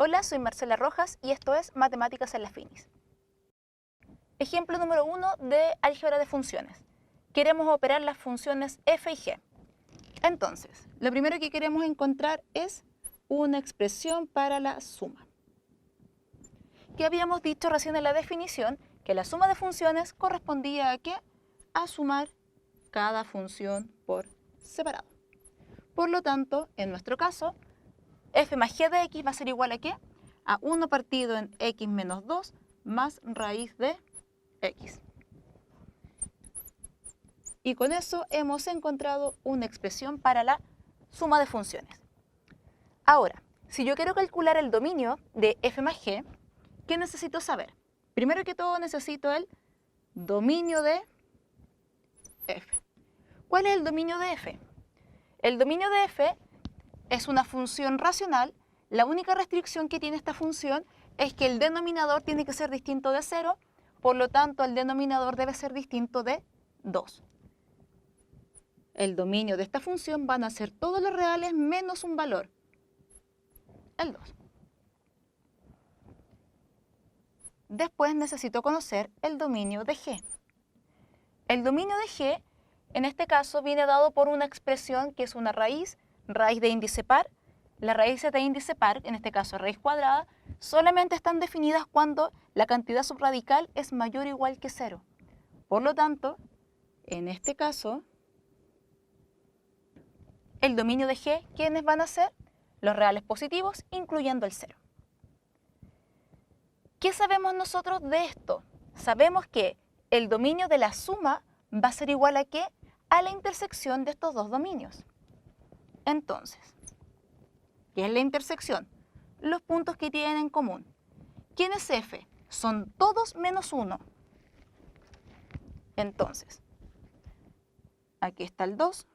Hola, soy Marcela Rojas y esto es Matemáticas en la Finis. Ejemplo número 1 de álgebra de funciones. Queremos operar las funciones f y g. Entonces, lo primero que queremos encontrar es una expresión para la suma. Que habíamos dicho recién en la definición que la suma de funciones correspondía a ¿qué? A sumar cada función por separado. Por lo tanto, en nuestro caso, f más g de x va a ser igual a ¿qué? A 1 partido en x menos 2 más raíz de x. Y con eso hemos encontrado una expresión para la suma de funciones. Ahora, si yo quiero calcular el dominio de f más g, ¿qué necesito saber? Primero que todo necesito el dominio de f. ¿Cuál es el dominio de f? El dominio de f es una función racional. La única restricción que tiene esta función es que el denominador tiene que ser distinto de 0, por lo tanto el denominador debe ser distinto de 2. El dominio de esta función van a ser todos los reales menos un valor, el 2. Después necesito conocer el dominio de g. El dominio de g, en este caso, viene dado por una expresión que es una raíz de índice par. Las raíces de índice par, en este caso raíz cuadrada, solamente están definidas cuando la cantidad subradical es mayor o igual que 0. Por lo tanto, en este caso, el dominio de g, ¿quiénes van a ser? Los reales positivos, incluyendo el 0. ¿Qué sabemos nosotros de esto? Sabemos que el dominio de la suma va a ser igual a ¿qué? A la intersección de estos dos dominios. Entonces, ¿qué es la intersección? Los puntos que tienen en común. ¿Quién es f? Son todos menos 1. Entonces, aquí está el 2.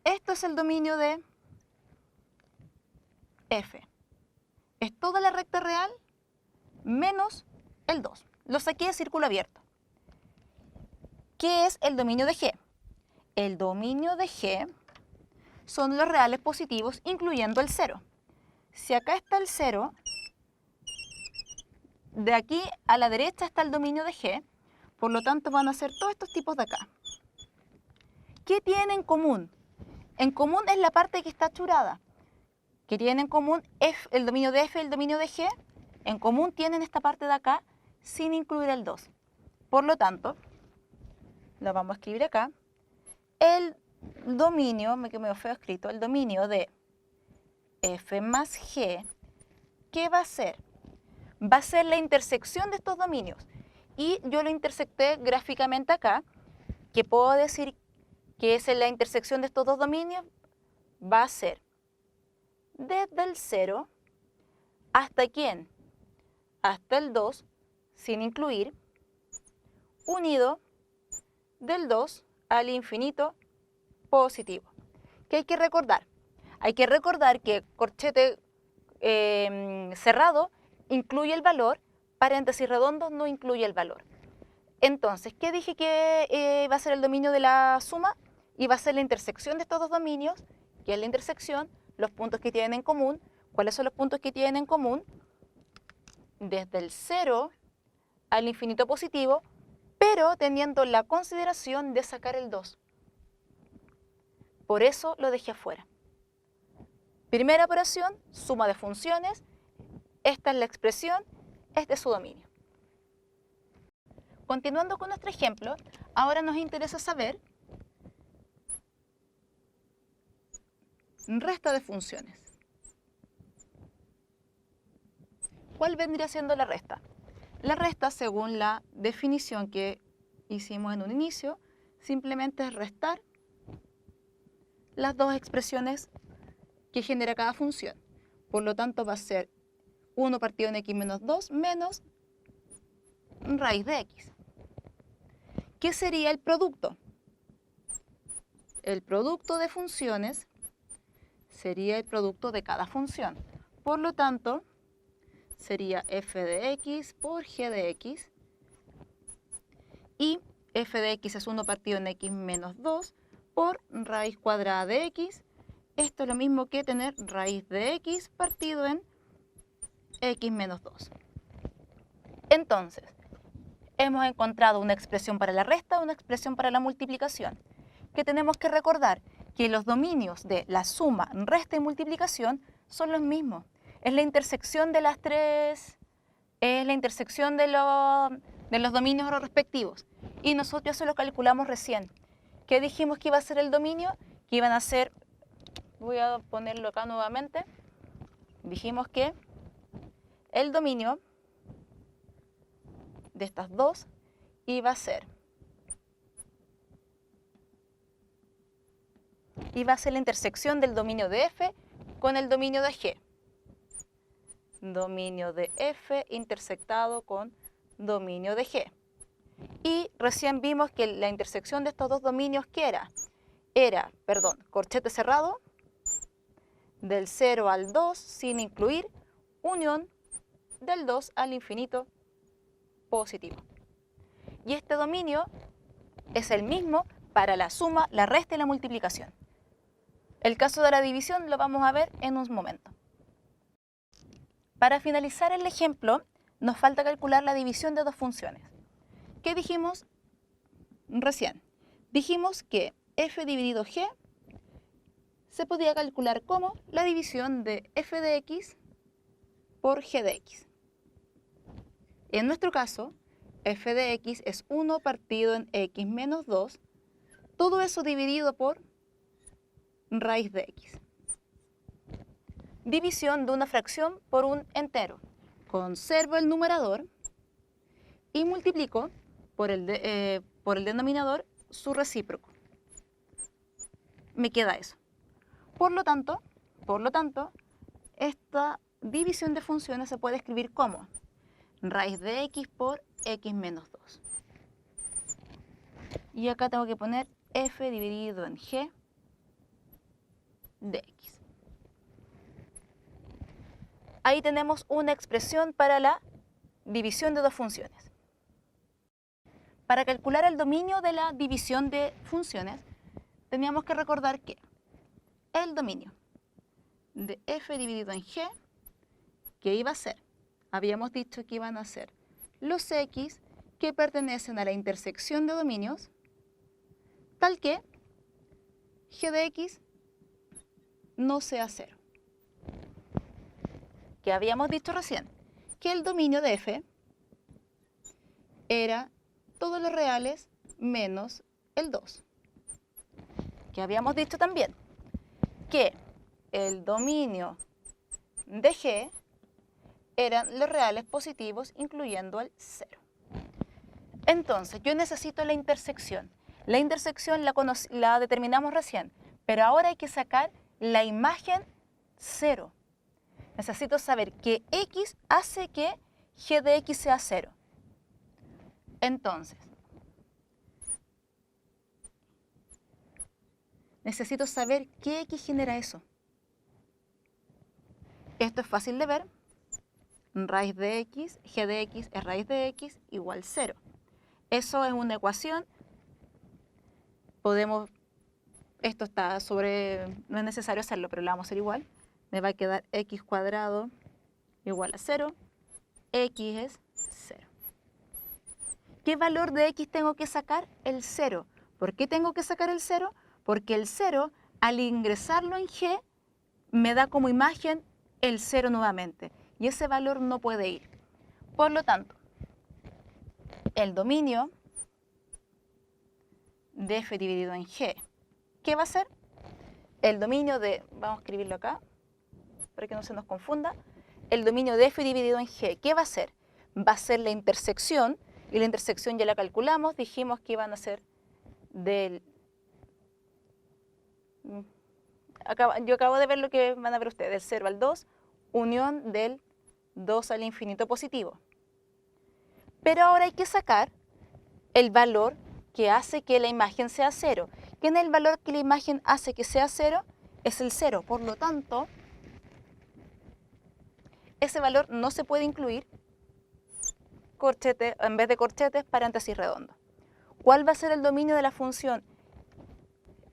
Esto es el dominio de f. Es toda la recta real menos el 2. Lo saqué de círculo abierto. ¿Qué es el dominio de g? El dominio de g son los reales positivos, incluyendo el 0. Si acá está el 0, de aquí a la derecha está el dominio de g, por lo tanto van a ser todos estos tipos de acá. ¿Qué tienen en común? En común es la parte que está achurada. ¿Qué tienen en común el dominio de f y el dominio de g? En común tienen esta parte de acá sin incluir el 2. Por lo tanto, lo vamos a escribir acá. El dominio, me quedó medio feo escrito, el dominio de f más g, ¿qué va a ser? Va a ser la intersección de estos dominios. Y yo lo intersecté gráficamente acá, que puedo decir que es la intersección de estos dos dominios, va a ser desde el 0 hasta ¿quién? Hasta el 2, sin incluir, unido del 2 al infinito positivo. ¿Qué hay que recordar? Hay que recordar que corchete cerrado incluye el valor, paréntesis redondo no incluye el valor. Entonces, ¿qué dije que va a ser el dominio de la suma? Y va a ser la intersección de estos dos dominios, que es la intersección, los puntos que tienen en común. ¿Cuáles son los puntos que tienen en común? Desde el 0 al infinito positivo, pero teniendo la consideración de sacar el 2. Por eso lo dejé afuera. Primera operación, suma de funciones. Esta es la expresión, este es su dominio. Continuando con nuestro ejemplo, ahora nos interesa saber resta de funciones. ¿Cuál vendría siendo la resta? La resta, según la definición que hicimos en un inicio, simplemente es restar las dos expresiones que genera cada función. Por lo tanto, va a ser 1 partido en x menos 2 menos raíz de x. ¿Qué sería el producto? El producto de funciones sería el producto de cada función. Por lo tanto, sería f de x por g de x. Y f de x es 1 partido en x menos 2 por raíz cuadrada de x. Esto es lo mismo que tener raíz de x partido en x menos 2. Entonces, hemos encontrado una expresión para la resta, una expresión para la multiplicación, que tenemos que recordar que los dominios de la suma, resta y multiplicación son los mismos. Es la intersección de las tres, es la intersección de los dominios respectivos. Y nosotros eso lo calculamos recién. ¿Qué dijimos que iba a ser el dominio? Que iban a ser, voy a ponerlo acá nuevamente, dijimos que el dominio de estas dos iba a ser la intersección del dominio de f con el dominio de g. Dominio de f intersectado con dominio de g. Y recién vimos que la intersección de estos dos dominios, ¿qué era? Corchete cerrado, del 0 al 2 sin incluir, unión del 2 al infinito positivo. Y este dominio es el mismo para la suma, la resta y la multiplicación. El caso de la división lo vamos a ver en un momento. Para finalizar el ejemplo, nos falta calcular la división de dos funciones. ¿Qué dijimos recién? Dijimos que f dividido g se podía calcular como la división de f de x por g de x. En nuestro caso, f de x es 1 partido en x menos 2, todo eso dividido por raíz de x. División de una fracción por un entero. Conservo el numerador y multiplico por el denominador su recíproco. Me queda eso. Por lo tanto, esta división de funciones se puede escribir como raíz de x por x menos 2. Y acá tengo que poner f dividido en g de x. Ahí tenemos una expresión para la división de dos funciones. Para calcular el dominio de la división de funciones, teníamos que recordar que el dominio de f dividido en g, ¿qué iba a ser? Habíamos dicho que iban a ser los x que pertenecen a la intersección de dominios, tal que g de x no sea 0. Que habíamos dicho recién que el dominio de f era todos los reales menos el 2. Que habíamos dicho también que el dominio de g eran los reales positivos incluyendo el 0. Entonces, yo necesito la intersección. La intersección la determinamos recién, pero ahora hay que sacar la imagen 0. Necesito saber que x hace que g de x sea 0. Entonces, necesito saber qué x genera eso. Esto es fácil de ver. Raíz de x, g de x es raíz de x igual 0. Eso es una ecuación. Esto está no es necesario hacerlo, pero lo vamos a hacer igual. Me va a quedar x cuadrado igual a 0. X es 0. ¿Qué valor de x tengo que sacar? El 0. ¿Por qué tengo que sacar el 0? Porque el 0, al ingresarlo en g, me da como imagen el 0 nuevamente. Y ese valor no puede ir. Por lo tanto, el dominio de f dividido en g, ¿qué va a ser? El dominio de, vamos a escribirlo acá, para que no se nos confunda, el dominio de f dividido en g, ¿qué va a ser? Va a ser la intersección, y la intersección ya la calculamos, dijimos que iban a ser del... Yo acabo de ver lo que van a ver ustedes, del 0 al 2, unión del 2 al infinito positivo. Pero ahora hay que sacar el valor que hace que la imagen sea 0. ¿Quién es el valor que la imagen hace que sea 0? Es el 0. Por lo tanto, ese valor no se puede incluir en vez de corchetes, paréntesis redondo. ¿Cuál va a ser el dominio de la función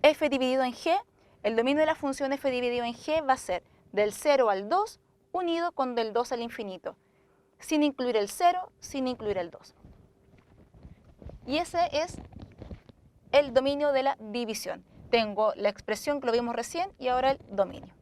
f dividido en g, el dominio de la función f dividido en g va a ser del 0 al 2 unido con del 2 al infinito, sin incluir el 0, sin incluir el 2. Y ese es el dominio de la división. Tengo la expresión que lo vimos recién y ahora el dominio.